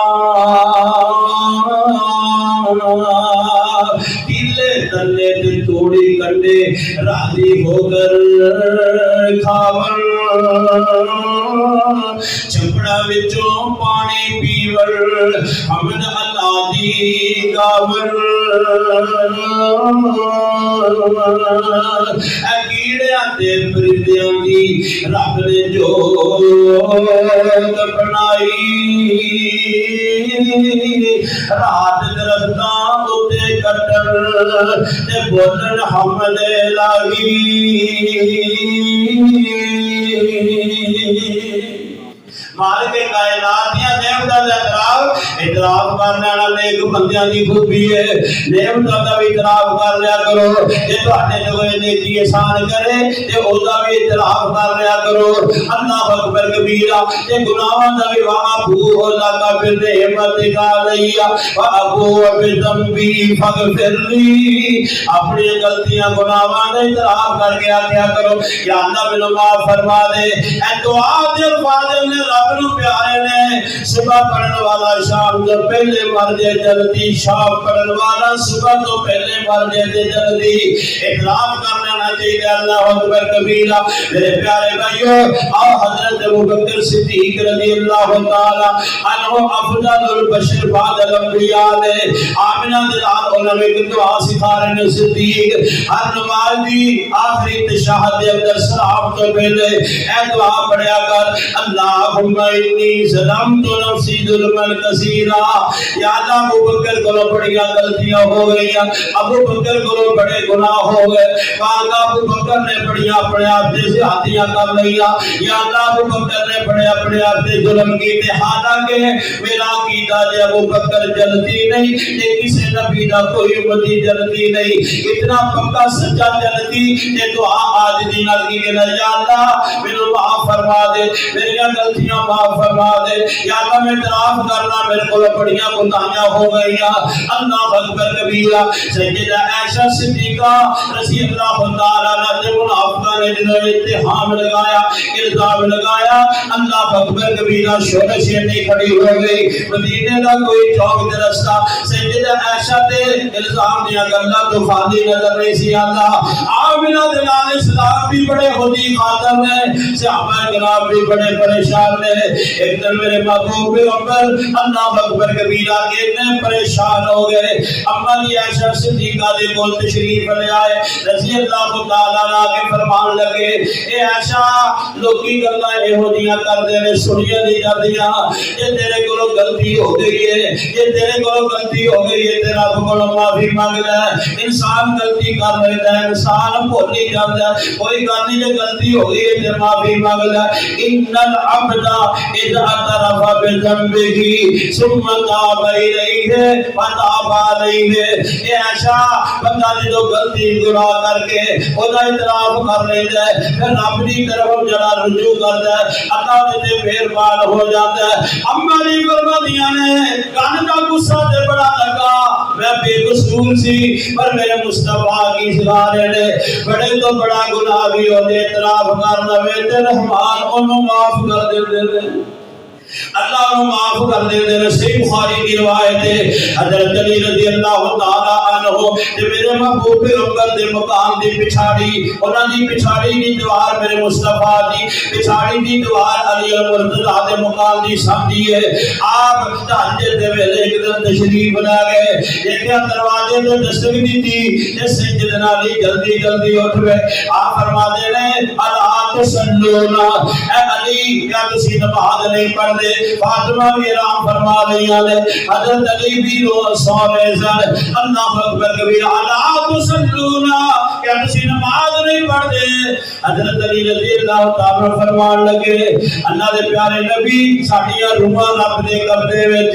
تیلے تلے تے توڑی کنڈے راضی ہو کر کھاون، چپڑا وچوں پانی پیور حمد اللہ دی گاون، اے کیڑیاں تے پرندیاں دی رب نے جو بنائی، رات درختاں اتے کٹر تے بولن حمد الہی، مالک کائنات دیا نعمتاں دا اعتراف کرنے والا نیک بندیاں دی خوبی ہے، نعمتاں دا بھی اعتراف کر لیا کرو، جے تواڈے جو نیکی احسان کرے تے او دا بھی اعتراف کر لیا کرو، اللہ اکبر کبیرہ، تے گناہاں دا بھی وابو ہو جاتا پھر نعمت کا لیا وابو بذنبی فاغفر لی، اپنی غلطیاں گناہاں دا اعتراف کر کے آکھیا کرو یا اللہ مینوں معاف فرما دے، اے دعا دے الفاظ نے رب نو پیارے نے، صبح پڑھن والا شام تو پہلے مر جائے جلدی، شام پڑھن والا صبح تو پہلے مر جائے جلدی، اعتراف کر لینا چاہیے، اللہ اکبر کبیرہ، میرے پیارے بھائیو، آؤ حضرت ابوبکر صدیق رضی اللہ تعالی عنہ افضل البشر بعد الانبیاء نے، آمنہ دلال علم ایک دعا سکھا رہے ہیں، صدیق ہر نماز دی آخری تشہد دے اندر سلام تو پہلے اے دعا پڑھیا کر، اللہم انی ظلمت نفسی ظلما کثیرا، یا اللہ ابوبکر کو بڑی غلطیاں ہو گئی، ابوبکر کو بڑے گناہ ہو گئے، کہا ابوبکر نے بڑی اپنے آپ سے زیادتیاں کر لیا، یا اللہ ابوبکر نے بڑے اپنے آپ سے ظلم کیتے، حالانکہ میرا عقیدہ ہے ابوبکر جلتی نہیں، تے کسی نبی دا کوئی امتی جلتی نہیں، اتنا پکا سچا جلتی تے دعا آج دی نال کی یا اللہ میرے معاف فرما دے، میری غلطیاں معاف فرما دے، یا اللہ میں اعتراف کرنا میرے کو بڑیاں کوتاہیاں ہو گئی، اللہ اکبر کبیرہ۔ سیدہ عائشہ صدیقہ رضی اللہ تعالیٰ عنہا نے منافقہ نے جنہوں اتہام لگایا، الزام لگایا، اللہ اکبر کبیرہ، شورش سے نہیں کھڑی ہو گئی۔ مدینے کا کوئی چوک دے رستہ سیدہ عائشہ تے الزام دیا کرنا تو خالی نظر نہیں سی آتا۔ آمنہ دلال اسلام بھی بڑے خودی خاطر ہیں، صحابہ کرام بھی بڑے پریشان نے۔ ایک دن میرے محبوب پیغمبر اللہ اکبر کبیرہ اتنے پریشان ہو گئے، اما دی عائشہ صدیقہ دے کول تشریف لے آئے، رضی اللہ تعالیٰ عنہ کے فرمان لگے، اے عائشہ لوکی گلاں یہودیاں کردے نے سنیاں نہیں جاندیاں، یہ تیرے کولوں غلطی ہو گئی ہے، یہ تیرے کولوں غلطی ہو گئی ہے، تیرا کولوں معافی مانگ لے۔ انسان غلطی کر لیتا ہے، انسان بھول نہیں جاتا، کوئی گل نہیں جو غلطی ہو گئی ہے تے معافی مانگ لے۔ ان العبد اذا اعترف بذنبه ثم تاب الیہ فتاب علیہ۔ اے عائشہ بندہ جو غلطی گناہ کر کے اودا اعتراف کر لیتا ہے، پھر رب دی طرف جڑا رجوع کرتا ہے، اللہ تے مہربان ہو جاتا ہے۔ اما دی فرماندیاں نے کان دا غصہ تے بڑا لگا، میں بے قصور سی پر میرے مصطفیٰ کی سگارے نے بڑے تو بڑا گناہ بھی ہو دے اعتراف کر لوے تے رحمان انہوں معاف کر دے اللہ انہوں معاف کر دے۔ صحیح بخاری کی روایت ہے، حضرت علی رضی اللہ تعالیٰ عنہ کہ میرے محبوب پیغمبر دے مقام دی پچھاڑی، انہاں دی پچھاڑی دی دیوار میرے مصطفیٰ دی پچھاڑی دی دیوار علی المرتضیٰ دے مقام دی سامنے ہے۔ آپ تہجد دے ویلے ایک دن تشریف لا گئے، دیکھا دروازے تے دستک دی تھی تے سیدنا علی جلدی جلدی اٹھ گئے۔ آپ فرما دے رہے الا تصلونا، اے علی کیا تسی نماز نہیں پڑھتے؟ فاطمہ بھی رام فرما رہی ہیں، حضرت علی بھی رو سو رہے سن، اللہ اکبر کبیرہ، الا تصلونا، کیا تسی نماز نہیں پڑھتے؟ حضرت علی رضی اللہ تعالیٰ فرمان لگے، اللہ دے پیارے نبی ساڈیاں روحاں رب دے قبضے وچ،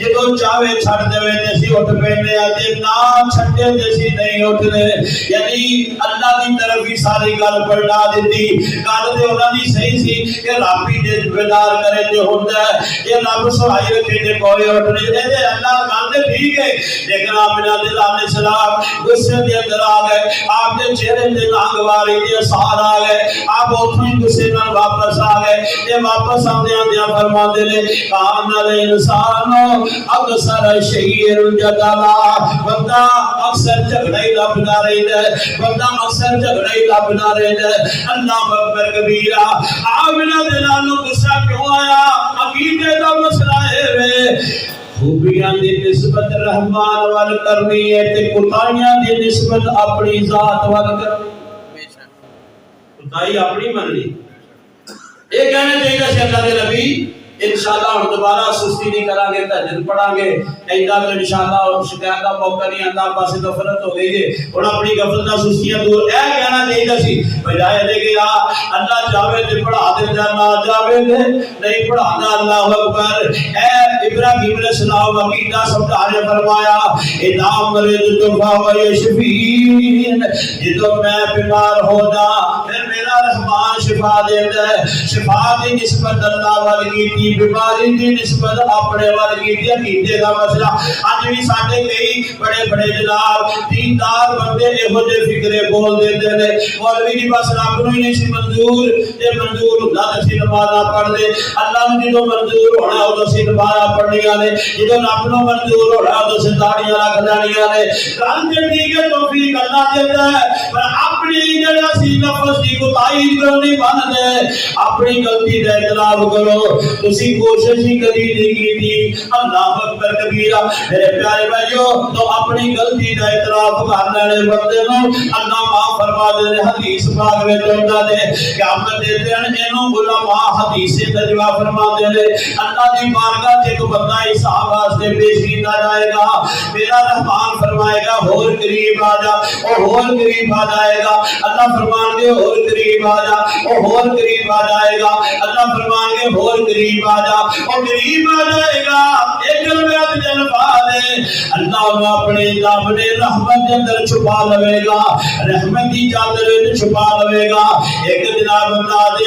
جدوں چاہے چھڈ دے تے اسی اٹھ پینے آ، تے نہ چھڈے تے اسی نہیں اٹھدے۔ یعنی اللہ دی طرف ہی ساری گل پلٹا دتی۔ گل تے انہاں دی صحیح سی کہ رب ہی دے بیدار کرے تے ہوندا ہے، یہ رب سہائی رکھے تے کوئی اٹھنے دے، اللہ گل تے ٹھیک ہے، لیکن آمنہ علیہ السلام غصے دے اندر آ گئے، آپ دے چہرے تے رنگ واری دے اثار آ گئے، آپ اوتھوں ہی غصے نال واپس آ گئے۔ تے واپس آندیاں دیاں فرماندے نے کان الانسان اکثر شیء الجدلا، بندہ اکثر جھگڑا ہی لبدا رہندا ہے، بندہ اکثر جھگڑا ہی لبدا رہندا ہے۔ اللہ اکبر کبیرہ، آمنہ دے نالوں غصہ کیوں آیا؟ عقیدے دا مسئلہ ہے، خوبیاں دی نسبت رحمان وال کرنی ہے تے کوتاہیاں دی نسبت اپنی ذات وال کرنی، کوتاہی اپنی مننی۔ یہ کہنے چاہیے کہ اللہ کے نبی انشاءاللہ ہم دوبارہ سستی نہیں کریں گے، تہجد پڑھیں گے، ایدہ تو انشاءاللہ شکایت کا موقع نہیں آتا، پاسے غفلت ہو گئی ہے، اور اپنی غفلت کا سستیاں دور۔ اے کہنا چاہیے سی بجائے دے کہ اللہ چاہے تے پڑھا دے، نہ چاہے تے نہیں پڑھانا۔ اللہ اکبر۔ اے ابراہیم علیہ السلام عقیدہ سمجھا نے فرمایا اذا مرضت فهو یشفین، جدو میں بیمار ہو جا پھر میرا رحمان شفا دیتا ہے۔ شفا دی نسبت اللہ والی کی، بیماری دی نسبت اپنے والی کی، عقیدے کا مسئلہ۔ اج بھی ساڈے کئی بڑے بڑے جناب دیندار بندے یہو جے فکرے بول دیندے نے، مولوی جی بس رب نوں ہی نہیں سی منظور، تے منظور ہوندا تے سی نمازاں پڑھ دے، اللہ نوں جدوں منظور ہونا اودوں سی نمازاں پڑھنیاں نے، جدوں رب نوں منظور ہونا اودوں سی داڑیاں رکھ لینیاں نے۔ گل تے ٹھیک ہے، توفیق اللہ دیتا ہے، پر اپنی جڑا سی نفس دی کوتاہی کرنی بند ہے، اپنی غلطی دا اعتراف کرو۔ تسی کوشش ہی کبھی نہیں کیتی، اللہ اکبر کبیرہ۔ میرے پیارے بھائیو، تو اپنی غلطی دا اعتراف کر لینے بندے نوں اللہ معاف فرما دے۔ حدیث پاک وچ آندا ہے قیامت دے دن اینوں علماء حدیث نجوا فرما دے نے، اللہ دی بارگاہ وچ ایک بندہ حساب واسطے پیش کیتا جائے گا، میرا رحمان فرمائے گا ہور قریب آ جا، او ہور قریب آ جائے گا، اللہ فرمان گے ہور قریب آ جا، او ہور قریب آ جائے گا، اللہ فرمان گے ہور قریب آ جا، او قریب آ جائے گا۔ ایک جلوہ جلفا دے اللہ انہوں اپنے دامنے رحمت کے اندر چھپا لوے گا، رحمت کی چادر وچ چھپا لوے گا۔ ایک جناب بتا دے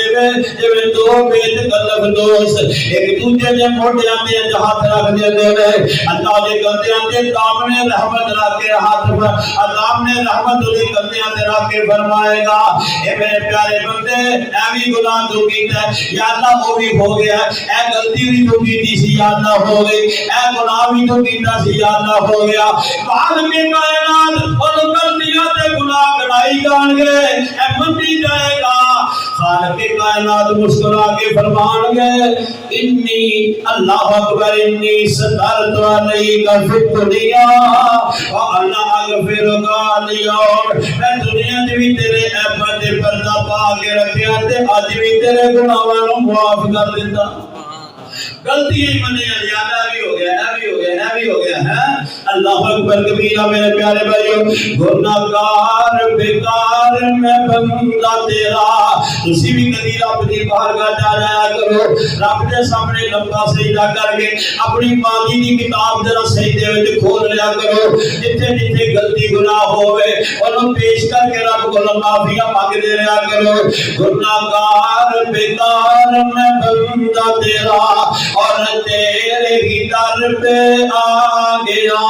جویں دو بیت کلف دوست ایک دوجے دے موڈیاں تے ہاتھ رکھ دیندے نے، اللہ دے کندیاں تے دامنے رحمت رکھ کے ہاتھ پر دامنے رحمت دے کندیاں تے رکھ کے فرمائے گا اے میرے پیارے بندے اے بھی گناہ تو کیتا ہے یا اللہ وہ بھی ہو گیا، اے غلطی بھی تو کیتی سی یا اللہ ہو گئی، اے گناہ بھی تو کیتا سی یا اللہ ہو گیا۔ بعد میں کائنات ان غلطیاں تے گناہ گنائی جان گے، اے منی جائے گا۔ خالق کائنات مسکرا کے فرمان گے انی اللہ اکبر انی سترت علیک فی الدنیا وانا اغفرک اليوم، میں دنیا میں بھی تیرے عیباں تے پردہ پا کے رکھیا تے اج بھی تیرے گناہاں نوں معاف کر دیتا۔ غلطی ہی منی زیادہ بھی ہو گیا ہے بھی ہو گیا ہے بھی ہو گیا ہے۔ اللہ اکبر کبیرہ میرے پیارے بھائیو، گناہگار بیکار میں بندہ تیرا، تسی بھی کبھی رب دی بارگاہ جا جایا کرو، رب دے سامنے لمبا سجدہ کر کے اپنی ماضی دی کتاب ذرا سجدے وچ کھول لیا کرو، جتھے جتھے غلطی گناہ ہوئے انہوں پیش کر کے رب کو معافیاں مانگ دے رہا کرو۔ گناہگار بیکار میں بندہ تیرا اور تیرے ہی در پہ آ گیا،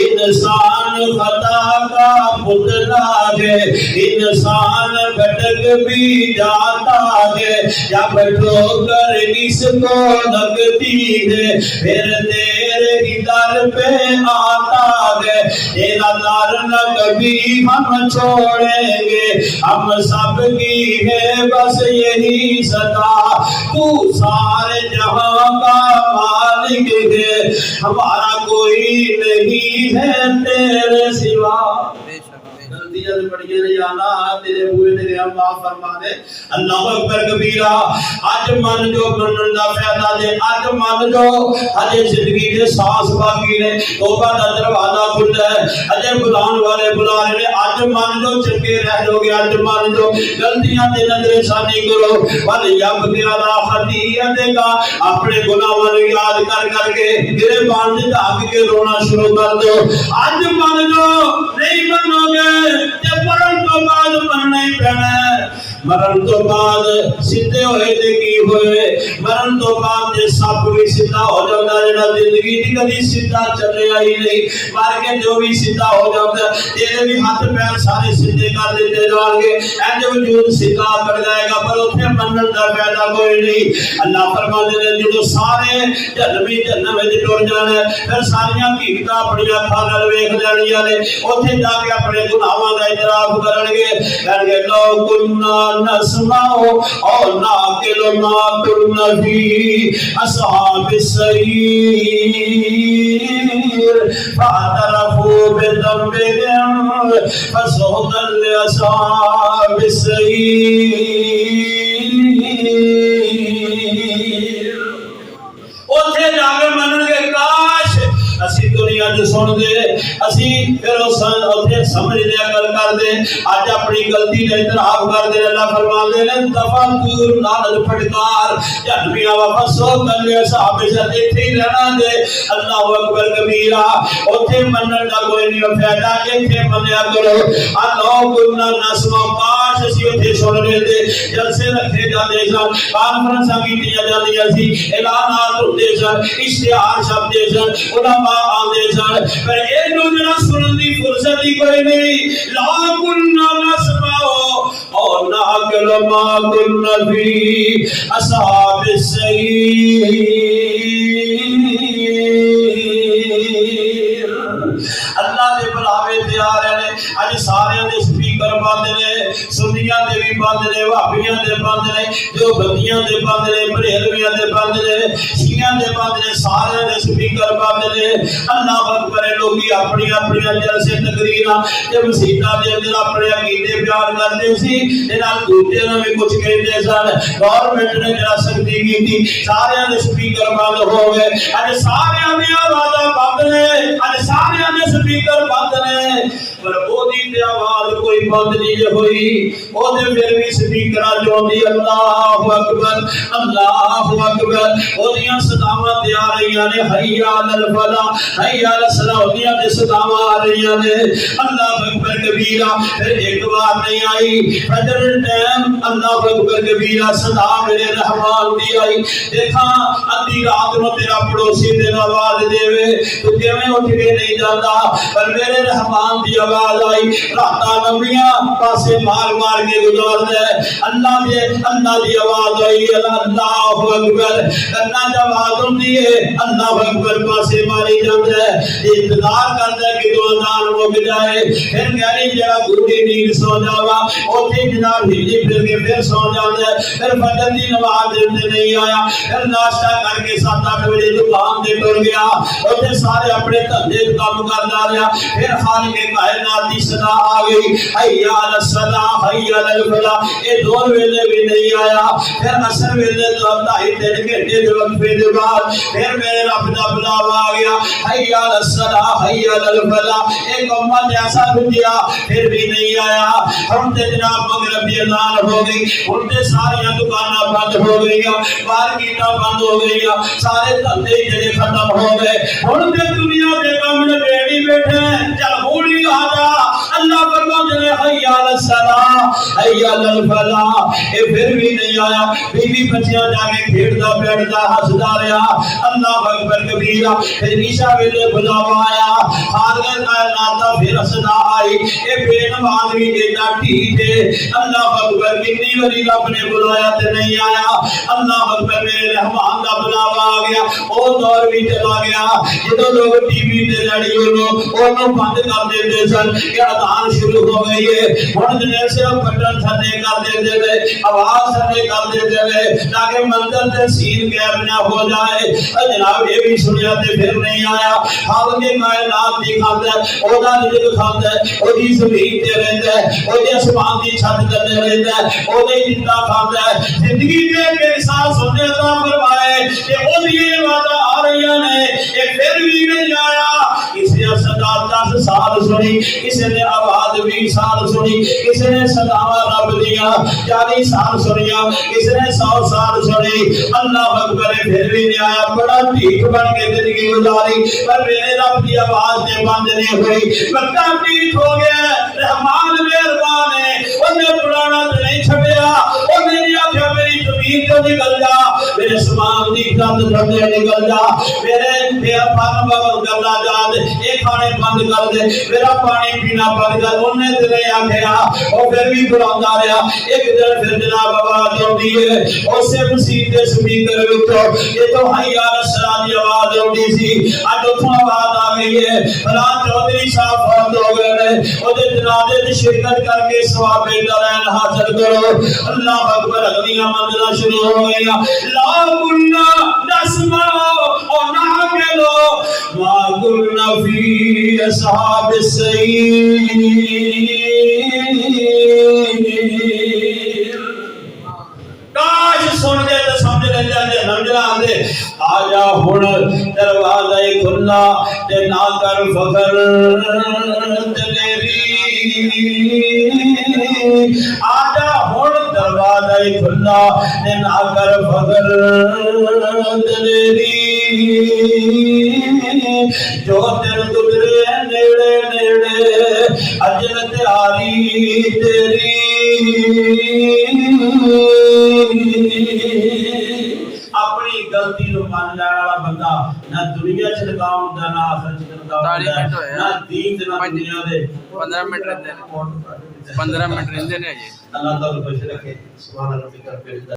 انسان خطا کا پتلا ہے، انسان بھٹک بھی جاتا ہے، جب ٹھوکر اس کو لگتی ہے پھر تیرے ہی در پہ آتا ہے، تیرا در نہ کبھی ہم چھوڑیں گے، ہم سب کی ہے بس یہی صدا، تو سارے جہاں کا مالک ہے، ہمارا کوئی نہیں ہے تیرے سوا۔ غلطیاں بڑی نے جانا تیرے ہوئے تیرے ہم معاف فرما دے۔ اللہ اکبر کبیرہ، اج من جو منن دا فائدہ دے، اج من جو ہجے زندگی دے سانس باقی نے، توبہ دا دروازہ کھلا ہے، ہجے بلان والے بلا رہے نے، اج من جو چنگے رہ جاؤ گے، اج من جو غلطیاں تے نظر ثانی کرو، ول یبکی علی خطیئتک، اپنے گناہاں نوں یاد کر کر کے گریبان تے جھک کے رونا شروع کر دو۔ اج من جو نہیں منو گے تے مرن تو بعد مرنا ہی پینا ہے، مرن تو بعد سیدھے ہوئے تے کی ہوئے، مرن تو بعد تے سب بھی سیدھا ہو جاتا ہے، جڑا زندگی دی کبھی سیدھا چلیا ہی نہیں، مر کے جو بھی سیدھا ہو جاتا ہے، تیرے بھی ہاتھ پیر سارے سیدھے کر دیتے جان گے، اینج وجود سیدھا کر جائے گا، پر اتنے منن دا فائدہ کوئی نہیں۔ اللہ فرماتے ہیں جدوں سارے جہنمی جہنم وچ ٹر جانا ہے، پھر ساریاں حقیقتاں اپنی اکھاں نال ویکھ لینیاں نے، اوتھے جا کے اپنے گناہاں دا اعتراف کرن گے، کہن گے لو کنا نسمع او ناقل ما كنا في اصحاب السعير فاعترفوا بذنبهم فسحقا لاصحاب السعير۔ اوتھے جا کے منن گے کاش اسی دنیا جو سن دے، اسی پھر اس اوتھے سمجھ دے عقل کر دے، اج اپنی غلطی دا اعتراف کر دے۔ اللہ فرماندے نے تفکر نال پھٹکار جہنمیاں واپس ہو کلے صاحب سے ایتھے ہی رہنا دے۔ اللہ اکبر کبیرہ، اوتھے منن دا کوئی نہیں فائدہ، ایتھے منیا کرو۔ اللہ گنا نسمع، کاش اسی اوتھے سن لیندے، جلسے رکھے جاندے سن، کانفرنساں کیتیاں جاندیاں سی، اعلانات ہوندے سن، اشتہار چھپدے سن، علماء آندے سن، پر اینو جڑا سنن دی فرصت ہی کوئی نہیں۔ لا کنا نسمع او ناقل ما كنا في اصحاب السعير۔ اللہ دے بلاوے تے آ رہے نے، اج سارے دے سپیکر بند نے، سنیاں دے بھی بند نے، وہابیاں دے بند نے، جو بندیاں دے بند نے، بریلویاں دے بند نے، شیعہ دے بند نے، سارے دے سپیکر بند نے۔ اللہ اکبر، لوگی اپنی اپنی جلسے تقریراں تے مسیتاں دے اندر اپنے عقیدے بیان کردے سی، تے نال دوجے نوں بھی کچھ کہندے سن۔ گورنمنٹ نے جڑا سختی کیتی، سارے دے سپیکر بند ہو گئے، اج سارے دی آوازاں بند نے، اج سارے سارے دے سپیکر بند نے پر اودی تے آواز کوئی بند نہیں ہوئی او دے پھر بھی سپیکر چوندی اللہ اکبر اللہ اکبر اودیاں صداواں تے آ رہی نے حی علی الفلاح حی علی الصلاح اودیاں تے صداواں آ رہی نے اللہ اکبر کبیرہ پھر ایک بار نہیں آئی فجر ٹائم اللہ اکبر کبیرہ صدا میرے رحمان دی آئی دیکھا ادھی رات نو تیرا پڑوسی تیرا آواز دے تو کیویں اٹھ کے نہیں جاتا پر میرے رحمان دی آواز آئی راتاں لمبیاں پاسے مار مار کے گزار دے اللہ دی آواز آئی اللہ اکبر کرنا جب آواز ہوندی ہے اللہ اکبر پاسے ماری جاندا ہے انتظار کردا ہے کہ تو اذان مک جائے پھر کہنی جڑا گھوڑی نیند سو جاوا اوتھے جناب ہلی پھر کے پھر سو جاندا ہے پھر فجر دی نماز دے نہیں آیا پھر ناشتہ کر کے 7-8 بجے دکان تے ٹر گیا اوتھے سارے اپنے دھندے کام کردا رہیا پھر خالق کائنات دی صدا آ گئی حی علی الصلاح حی علی الفلاح اے دور ویلے بھی نہیں آیا پھر عصر ویلے تو 2.5-3 گھنٹے دے وقفے دے بعد پھر میرے رب دا بلاوا آ گیا حی علی الصلاح حی علی الفلاح ایک امت ایسا رجیا پھر بھی نہیں آیا ہم تے جناب مغرب دی اذان ہو گئی ہن تے ساری دکاناں بند ہو گئیاں مارکیٹاں بند ہو گئیاں سارے دھندے جڑے ختم ہو گئے ہن تے دنیا دے کام لگےڑی بیٹھے چل ہوڑی آ جا اللہ فرماتے ہیں حی علی الصلاح حی علی الفلاح اے پھر بھی نہیں آیا بیوی بچیاں جا کے کھیڑدا بیٹھدا ہسدا رہیا اللہ اکبر کبیرہ پھر عشاء ویلے بلاوا آیا خالق کائنات دا پھر صدا آئی اے بے نماز بھی ایڈا ٹھیک ہے اللہ اکبر کتنی واری رب نے بلایا تے نہیں آیا اللہ اکبر میرے رحمان دا بلاوا آ گیا او دور بھی چلا گیا جدوں لوگ ٹی وی تے ریڈیو نو اونوں بند کر دیندے سن کہ اذان شروع ہو گئی ہے ہن جنے صرف بٹن تھلے کر دیندے نے آواز تھلے کر دیندے نے تاکہ منظر تے سین غائب نہ ہو جائے جناب یہ بھی سنیا تے پھر نہیں آیا خالق کائنات دی خاطر او دا رزق کھاندا ہے او دی زمین تے رہندا ہے او دی اسمان دی چھت تے رہندا ہے او دی زندہ کھاندا ہے زندگی دے کے ساتھ سونے عطا فرمائے کہ او دی وعدہ آ رہی نے اے پھر بھی نہیں آیا کسی نے صدا 10 سال سنی کسی نے آواز 20 سال سنی کسی نے صداواں رب دیاں 40 سال سنیا کسی نے 100 سال سنی اللہ اکبر پھر بھی نہیں آیا بڑا ٹھیک بن کے زندگی گزاری پر میرے رب دی آواز تے بند نہیں ہوئی بندہ ٹھیک ہو گیا رحمان مہربان ہے انہیں پرانا تے نہیں چھڈیا انہیں نہیں آکھیا میری زمین تو نکل جا میرے سمان دی کند تھلے نکل جا میرے پن بغل کرنا جا دے اے کھانے بند کر دے میرا پانی پینا بند کر انہیں تے نہیں آکھیا او پھر بھی بلاوندا رہیا ایک دن پھر جناب آواز آندی ہے اسے مسیح دے سپیکر وچوں یہ تو حی علی الصلاح دی آواز آندی سی اج اوتھوں آواز آ گئی ہے فلاں چودھری صاحب فوت ہو گئے نے او دے جنازے وچ شرکت کر کے ثواب دارین حاصل کرو اللہ اکبر اگلیاں منزلاں شروع ہو گئیاں لا كنا نسمع ونعقل ما كنا في اصحاب السعير کاش سن دے تے سمجھ لے جاندے نمجلا آندے آجا ہن دروازہ کھلا تے نہ کر فخر تیری آجا ہن دروازہ کھلا تے نہ کر فخر تیری جو دل گزرے نیڑے نیڑے اجر تیاری تیری اپنی غلطی نو مان لینے والا بندہ نہ دنیا چ لگاؤ ہوندا نہ آخرت چ لگاؤ ہوندا نہ دین تے نہ دنیا دے 15 منٹ رہندے نے 15 منٹ رہندے نے جی اللہ تعالی خوش رکھے سبحان ربک رب العزت